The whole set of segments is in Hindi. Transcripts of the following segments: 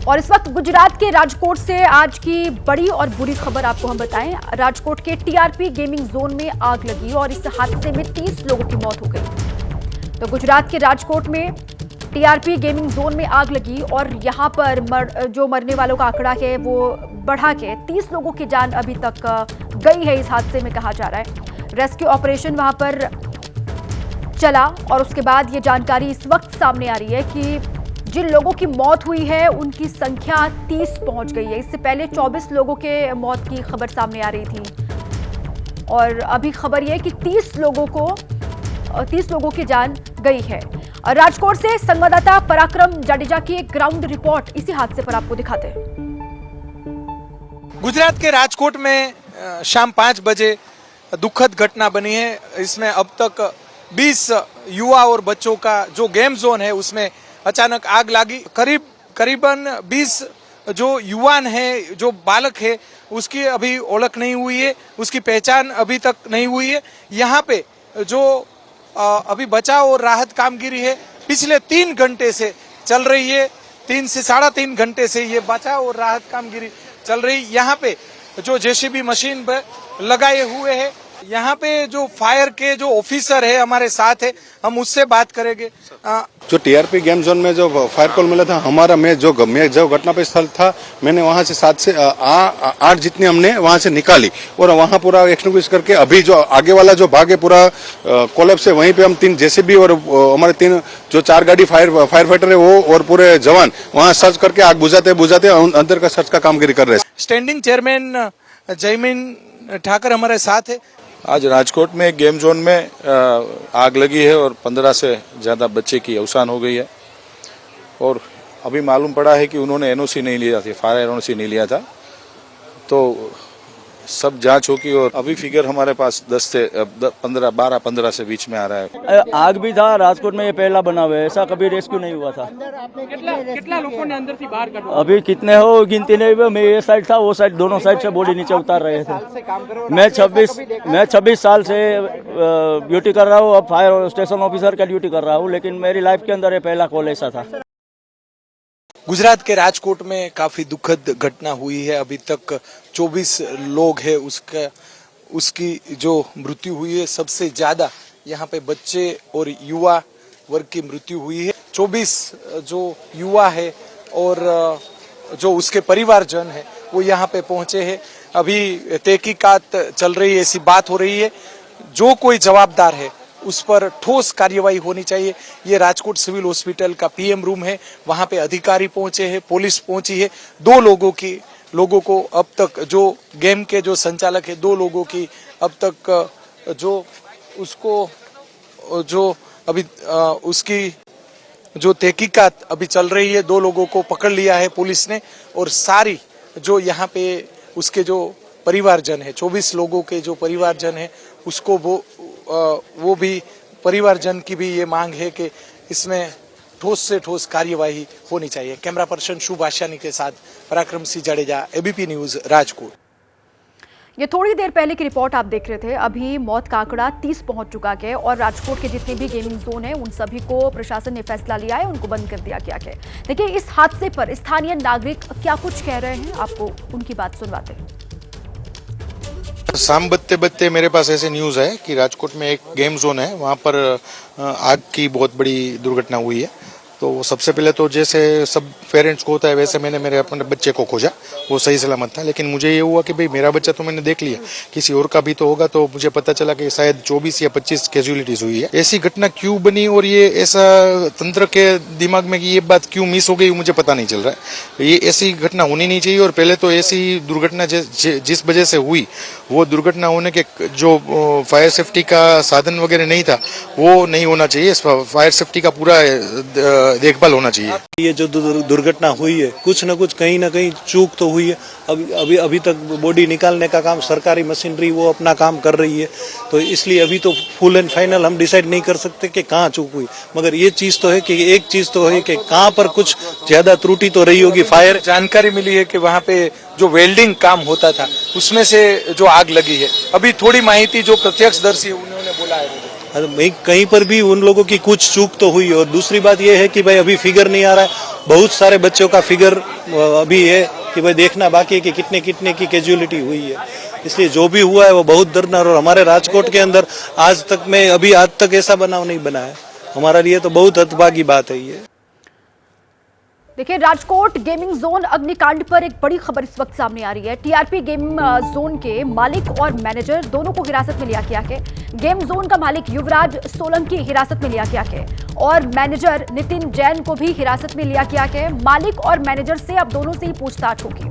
और इस वक्त गुजरात के राजकोट से आज की बड़ी और बुरी खबर आपको हम बताएं। राजकोट के टीआरपी गेमिंग जोन में आग लगी और इस हादसे में 30 लोगों की मौत हो गई। तो गुजरात के राजकोट में टीआरपी गेमिंग जोन में आग लगी और यहां पर जो मरने वालों का आंकड़ा है वो बढ़ा के 30 लोगों की जान अभी तक गई है। इस हादसे में कहा जा रहा है रेस्क्यू ऑपरेशन वहां पर चला और उसके बाद ये जानकारी इस वक्त सामने आ रही है कि जिन लोगों की मौत हुई है उनकी संख्या 30 पहुंच गई है। इससे पहले 24 लोगों के मौत की खबर सामने आ रही थी और अभी खबर यह है कि 30 लोगों की जान गई है। राजकोट से संवाददाता पराक्रम जाडेजा की एक ग्राउंड रिपोर्ट इसी हादसे पर आपको दिखाते हैं। गुजरात के राजकोट में शाम 5 बजे दुखद घटना बनी है। इसमें अब तक 20 युवा और बच्चों का जो गेम जोन है उसमें अचानक आग लगी। करीबन 20 जो युवान है, जो बालक है, उसकी अभी ओळख नहीं हुई है, उसकी पहचान अभी तक नहीं हुई है। यहाँ पे जो अभी बचाव और राहत कामगिरी है पिछले 3 घंटे से चल रही है। 3 से 3.5 घंटे से ये बचाव और राहत कामगिरी चल रही। यहाँ पे जो जेसीबी मशीन पे लगाए हुए हैं, यहाँ पे जो फायर के जो ऑफिसर है हमारे साथ है, हम उससे बात करेंगे। जो टीआरपी गेम जोन में जो फायर कॉल मिला था हमारा, मैं जो घटना पे स्थल था, मैंने वहां से 7 से 8 जितने हमने वहां से निकाली और वहां पूरा एक्सटिंग्विश करके अभी जो आगे वाला जो भाग है पूरा कोलैप्स है, वहीं पे हम 3 जेसीबी और हमारे 3 जो 4 गाड़ी फायर फाइटर है वो और पूरे जवान वहां सर्च करके आग बुझाते अंदर का सर्च का कामगिरी कर रहे हैं। स्टैंडिंग चेयरमैन जयमीन ठाकर हमारे साथ है। आज राजकोट में एक गेम जोन में आग लगी है और 15 से ज़्यादा बच्चे की अवसान हो गई है और अभी मालूम पड़ा है कि उन्होंने एनओसी नहीं लिया था, फायर एनओसी नहीं लिया था। तो सब जांच होगी और अभी फिगर हमारे पास 10 से 12-15 से बीच में आ रहा है। आग भी था राजकोट में, ये पहला बना हुआ है, ऐसा कभी रेस्क्यू नहीं हुआ था। कितना लोगों ने अंदर से बाहर कढ़ा? अभी कितने हो गिनती नहीं हुई। मैं ये साइड था, वो साइड, दोनों साइड से बॉडी नीचे उतार रहे थे। मैं 26 साल से ड्यूटी कर रहा हूँ, अब फायर स्टेशन ऑफिसर का ड्यूटी कर रहा हूँ, लेकिन मेरी लाइफ के अंदर ये पहला कॉल ऐसा था। गुजरात के राजकोट में काफी दुखद घटना हुई है। अभी तक 24 लोग हैं उसकी जो मृत्यु हुई है। सबसे ज्यादा यहाँ पे बच्चे और युवा वर्ग की मृत्यु हुई है। 24 जो युवा है और जो उसके परिवारजन है वो यहाँ पे पहुंचे हैं। अभी तहकीकात चल रही है, ऐसी बात हो रही है। जो कोई जवाबदार है उस पर ठोस कार्यवाही होनी चाहिए। ये राजकोट सिविल हॉस्पिटल का पीएम रूम है, वहां पे अधिकारी पहुंचे हैं, पुलिस पहुंची है। 2 लोगों को अब तक, जो गेम के जो संचालक है, 2 लोगों की अब तक उसकी जो तहकीकात अभी चल रही है। 2 लोगों को पकड़ लिया है पुलिस ने और सारी जो यहाँ पे उसके जो परिवारजन है, 24 लोगों के जो परिवारजन है, उसको वो भी परिवारजन की भी ये मांग है कि इसमें ठोस से ठोस कार्यवाही होनी चाहिए। कैमरा पर्सन शुभ आशानी के साथ पराक्रम सिंह जाडेजा, एबीपी न्यूज, राजकोट। ये थोड़ी देर पहले की रिपोर्ट आप देख रहे थे। अभी मौत का आंकड़ा 30 पहुंच चुका है और राजकोट के जितने भी गेमिंग जोन है उन सभी को प्रशासन ने फैसला लिया है, उनको बंद कर दिया गया है। देखिए इस हादसे पर स्थानीय नागरिक क्या कुछ कह रहे हैं, आपको उनकी बात सुनवाते हैं। शाम बत्ते मेरे पास ऐसे न्यूज़ है कि राजकोट में एक गेम जोन है, वहाँ पर आग की बहुत बड़ी दुर्घटना हुई है। तो सबसे पहले तो जैसे सब पेरेंट्स को होता है वैसे मैंने मेरे अपने बच्चे को खोजा, वो सही सलामत था। लेकिन मुझे ये हुआ कि भाई मेरा बच्चा तो मैंने देख लिया, किसी और का भी तो होगा। तो मुझे पता चला कि शायद 24 या 25 कैजुअलिटीज हुई है। ऐसी घटना क्यों बनी और ये ऐसा तंत्र के दिमाग में कि ये बात क्यों मिस हो गई मुझे पता नहीं चल रहा है। ये ऐसी घटना होनी नहीं चाहिए और पहले तो ऐसी दुर्घटना जिस वजह से हुई वो दुर्घटना होने के जो फायर सेफ्टी का साधन वगैरह नहीं था वो नहीं होना चाहिए। फायर सेफ्टी का पूरा देखभाल होना चाहिए। ये जो दुर्घटना हुई है कुछ न कुछ कहीं ना कहीं चूक तो हुई है। अभी तक बॉडी निकालने का काम सरकारी मशीनरी वो अपना काम कर रही है, तो इसलिए अभी तो फुल एंड फाइनल हम डिसाइड नहीं कर सकते कि कहाँ चूक हुई। मगर ये चीज तो है कि एक चीज तो है कि कहाँ पर कुछ ज्यादा त्रुटि तो रही होगी। फायर जानकारी मिली है कि वहाँ पे जो वेल्डिंग काम होता था उसमें से जो आग लगी है। अभी थोड़ी माहिती जो प्रत्यक्षदर्शी उन्होंने बोला है। कहीं पर भी उन लोगों की कुछ चूक तो हुई। और दूसरी बात यह है कि भाई अभी फिगर नहीं आ रहा है, बहुत सारे बच्चों का फिगर अभी है कि भाई देखना बाकी है कि कितने कितने की कैजुअलिटी हुई है। इसलिए जो भी हुआ है वो बहुत दर्दनाक, और हमारे राजकोट के अंदर आज तक ऐसा बनाव नहीं बना है। हमारे लिए तो बहुत हतभागी बात है ये। देखिए, राजकोट गेमिंग जोन अग्निकांड पर एक बड़ी खबर इस वक्त सामने आ रही है। टीआरपी गेम जोन के मालिक और मैनेजर दोनों को हिरासत में लिया गया है। गेम जोन का मालिक युवराज सोलंकी हिरासत में लिया गया है और मैनेजर नितिन जैन को भी हिरासत में लिया गया है। मालिक और मैनेजर से अब दोनों से ही पूछताछ होगी।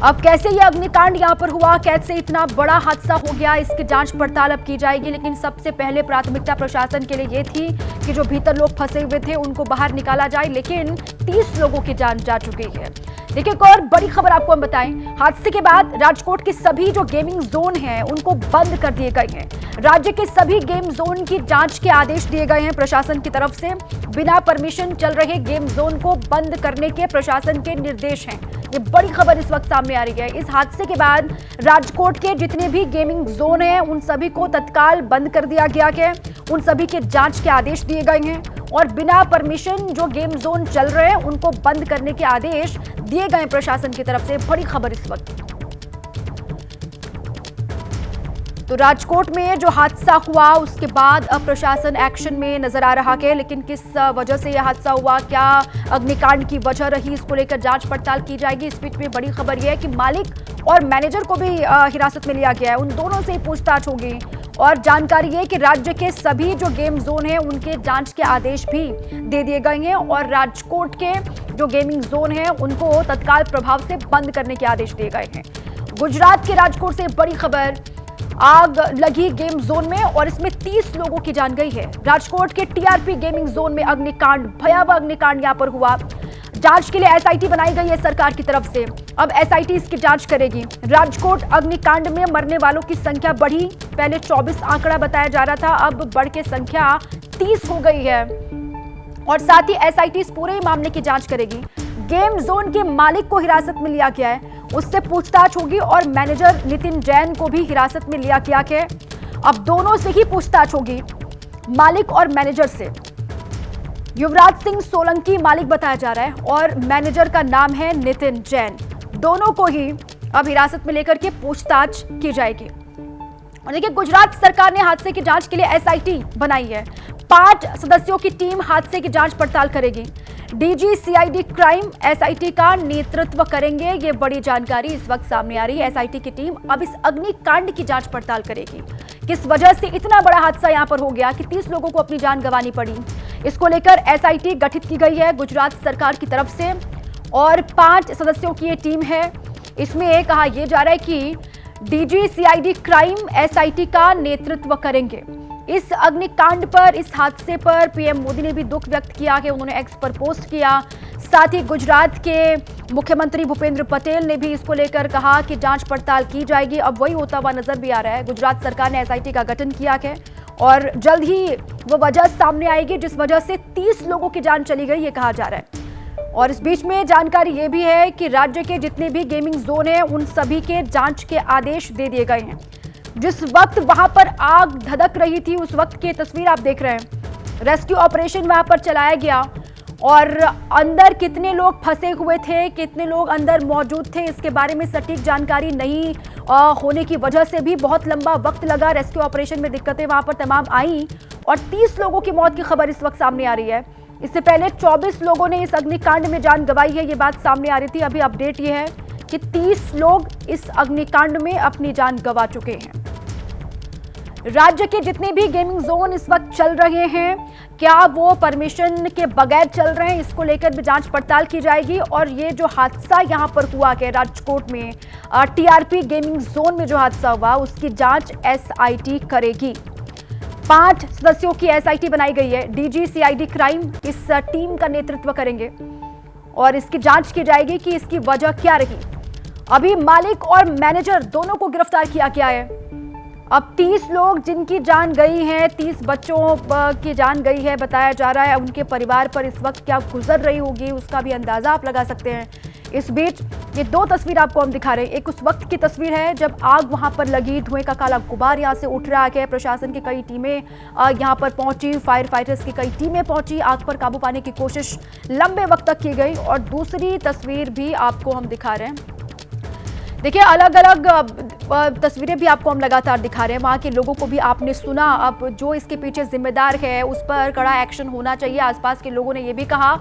अब कैसे यह अग्निकांड यहां पर हुआ, कैसे इतना बड़ा हादसा हो गया, इसकी जांच पड़ताल अब की जाएगी। लेकिन सबसे पहले प्राथमिकता प्रशासन के लिए ये थी कि जो भीतर लोग फंसे हुए थे उनको बाहर निकाला जाए, लेकिन 30 लोगों की जान जा चुकी है। देखिए, एक और बड़ी खबर आपको हम बताएं। हादसे के बाद राजकोट के सभी जो गेमिंग जोन हैं उनको बंद कर दिए गए हैं। राज्य के सभी गेम जोन की जांच के आदेश दिए गए हैं प्रशासन की तरफ से। बिना परमिशन चल रहे गेम जोन को बंद करने के प्रशासन के निर्देश हैं। ये बड़ी खबर इस वक्त सामने आ रही है। इस हादसे के बाद राजकोट के जितने भी गेमिंग जोन हैं उन सभी को तत्काल बंद कर दिया गया है। उन सभी के जांच के आदेश दिए गए हैं और बिना परमिशन जो गेम जोन चल रहे हैं उनको बंद करने के आदेश दिए गए प्रशासन की तरफ से। बड़ी खबर इस वक्त। तो राजकोट में जो हादसा हुआ उसके बाद अब प्रशासन एक्शन में नजर आ रहा है, लेकिन किस वजह से यह हादसा हुआ, क्या अग्निकांड की वजह रही, इसको लेकर जांच पड़ताल की जाएगी। इस बीच में बड़ी खबर यह है कि मालिक और मैनेजर को भी हिरासत में लिया गया है। उन दोनों से पूछताछ होगी और जानकारी है कि राज्य के सभी जो गेम जोन हैं उनके जांच के आदेश भी दे दिए गए हैं और राजकोट के जो गेमिंग जोन हैं उनको तत्काल प्रभाव से बंद करने के आदेश दिए गए हैं। गुजरात के राजकोट से बड़ी खबर, आग लगी गेम जोन में और इसमें 30 लोगों की जान गई है। राजकोट के टीआरपी गेमिंग जोन में अग्निकांड, भयावह अग्निकांड यहां पर हुआ। जांच के लिए एसआईटी बनाई गई है सरकार की तरफ से। अब एसआईटी इसकी जांच करेगी। राजकोट अग्निकांड में मरने वालों की संख्या बढ़ी। पहले 24 आंकड़ा बताया जा रहा था, अब बढ़ के संख्या 30 हो गई है और साथ ही एसआईटी इस पूरे मामले की जांच करेगी। गेम जोन के मालिक को हिरासत में लिया गया है, उससे पूछताछ होगी और मैनेजर नितिन जैन को भी हिरासत में लिया गया है। अब दोनों से ही पूछताछ होगी, मालिक और मैनेजर से। युवराज सिंह सोलंकी मालिक बताया जा रहा है और मैनेजर का नाम है नितिन जैन। दोनों को ही अब हिरासत में लेकर के पूछताछ की जाएगी। और देखिए, गुजरात सरकार ने हादसे की जांच के लिए एसआईटी बनाई है। 5 सदस्यों की टीम हादसे की जांच पड़ताल करेगी। डीजी सीआईडी क्राइम एसआईटी का नेतृत्व करेंगे। ये बड़ी जानकारी इस वक्त सामने आ रही है। एसआईटी की टीम अब इस अग्निकांड की जांच पड़ताल करेगी। किस वजह से इतना बड़ा हादसा यहां पर हो गया कि 30 लोगों को अपनी जान गंवानी पड़ी, इसको लेकर एसआईटी गठित की गई है गुजरात सरकार की तरफ से और 5 सदस्यों की ये टीम है। इसमें कहा यह जा रहा है कि डीजी सीआईडी क्राइम एसआईटी का नेतृत्व करेंगे। इस अग्निकांड पर, इस हादसे पर पीएम मोदी ने भी दुख व्यक्त किया है। उन्होंने एक्स पर पोस्ट किया। साथ ही गुजरात के मुख्यमंत्री भूपेंद्र पटेल ने भी इसको लेकर कहा कि जांच पड़ताल की जाएगी। अब वही होता हुआ नजर भी आ रहा है। गुजरात सरकार ने एसआईटी का गठन किया है और जल्द ही वो वजह सामने आएगी जिस वजह से 30 लोगों की जान चली गई, ये कहा जा रहा है। और इस बीच में जानकारी ये भी है कि राज्य के जितने भी गेमिंग जोन हैं उन सभी के जांच के आदेश दे दिए गए हैं। जिस वक्त वहां पर आग धधक रही थी उस वक्त की तस्वीर आप देख रहे हैं। रेस्क्यू ऑपरेशन वहां पर चलाया गया और अंदर कितने लोग फंसे हुए थे, कितने लोग अंदर मौजूद थे, इसके बारे में सटीक जानकारी नहीं होने की वजह से भी बहुत लंबा वक्त लगा। रेस्क्यू ऑपरेशन में दिक्कतें वहां पर तमाम आई और 30 लोगों की मौत की खबर इस वक्त सामने आ रही है। इससे पहले 24 लोगों ने इस अग्निकांड में जान गंवाई है, ये बात सामने आ रही थी। अभी अपडेट ये है कि 30 लोग इस अग्निकांड में अपनी जान गंवा चुके हैं। राज्य के जितने भी गेमिंग जोन इस वक्त चल रहे हैं, क्या वो परमिशन के बगैर चल रहे हैं, इसको लेकर भी जांच पड़ताल की जाएगी। और ये जो हादसा यहां पर हुआ है राजकोट में टीआरपी गेमिंग जोन में जो हादसा हुआ उसकी जांच एसआईटी करेगी। 5 सदस्यों की एसआईटी बनाई गई है। डीजी सीआईडी क्राइम इस टीम का नेतृत्व करेंगे और इसकी जांच की जाएगी कि इसकी वजह क्या रही। अभी मालिक और मैनेजर दोनों को गिरफ्तार किया गया है। अब 30 लोग जिनकी जान गई है, 30 बच्चों की जान गई है बताया जा रहा है। उनके परिवार पर इस वक्त क्या गुजर रही होगी उसका भी अंदाजा आप लगा सकते हैं। इस बीच ये दो तस्वीर आपको हम दिखा रहे हैं। एक उस वक्त की तस्वीर है जब आग वहां पर लगी, धुएं का काला गुबार यहां से उठ रहा है। प्रशासन की कई टीमें यहां पर पहुंची, फायर फाइटर्स की कई टीमें पहुंची, आग पर काबू पाने की कोशिश लंबे वक्त तक की गई। और दूसरी तस्वीर भी आपको हम दिखा रहे हैं। देखिए, अलग अलग तस्वीरें भी आपको हम लगातार दिखा रहे हैं। वहाँ के लोगों को भी आपने सुना। अब जो इसके पीछे जिम्मेदार है उस पर कड़ा एक्शन होना चाहिए, आसपास के लोगों ने ये भी कहा।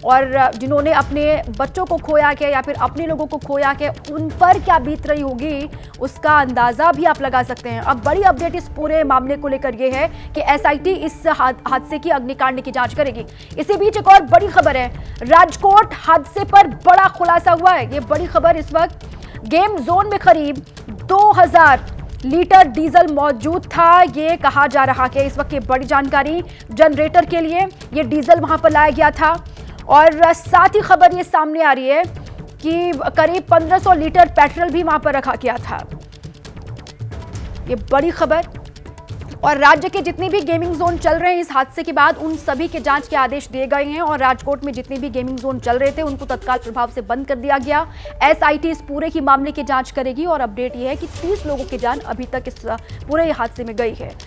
और जिन्होंने अपने बच्चों को खोया है या फिर अपने लोगों को खोया है, उन पर क्या बीत रही होगी उसका अंदाज़ा भी आप लगा सकते हैं। अब बड़ी अपडेट इस पूरे मामले को लेकर ये है कि एसआईटी इस हादसे की अग्निकांड की जांच करेगी। इसी बीच एक और बड़ी खबर है, राजकोट हादसे पर बड़ा खुलासा हुआ है। ये बड़ी खबर इस वक्त गेम जोन में करीब 2000 लीटर डीजल मौजूद था, ये कहा जा रहा है। इस वक्त ये बड़ी जानकारी, जनरेटर के लिए ये डीजल वहां पर लाया गया था। और साथ ही खबर ये सामने आ रही है कि करीब 1500 लीटर पेट्रोल भी वहां पर रखा गया था। ये बड़ी खबर। और राज्य के जितने भी गेमिंग जोन चल रहे हैं इस हादसे के बाद, उन सभी के जांच के आदेश दिए गए हैं। और राजकोट में जितने भी गेमिंग जोन चल रहे थे उनको तत्काल प्रभाव से बंद कर दिया गया। एसआईटी इस पूरे की मामले की जांच करेगी। और अपडेट यह है कि 30 लोगों की जान अभी तक इस पूरे हादसे में गई है।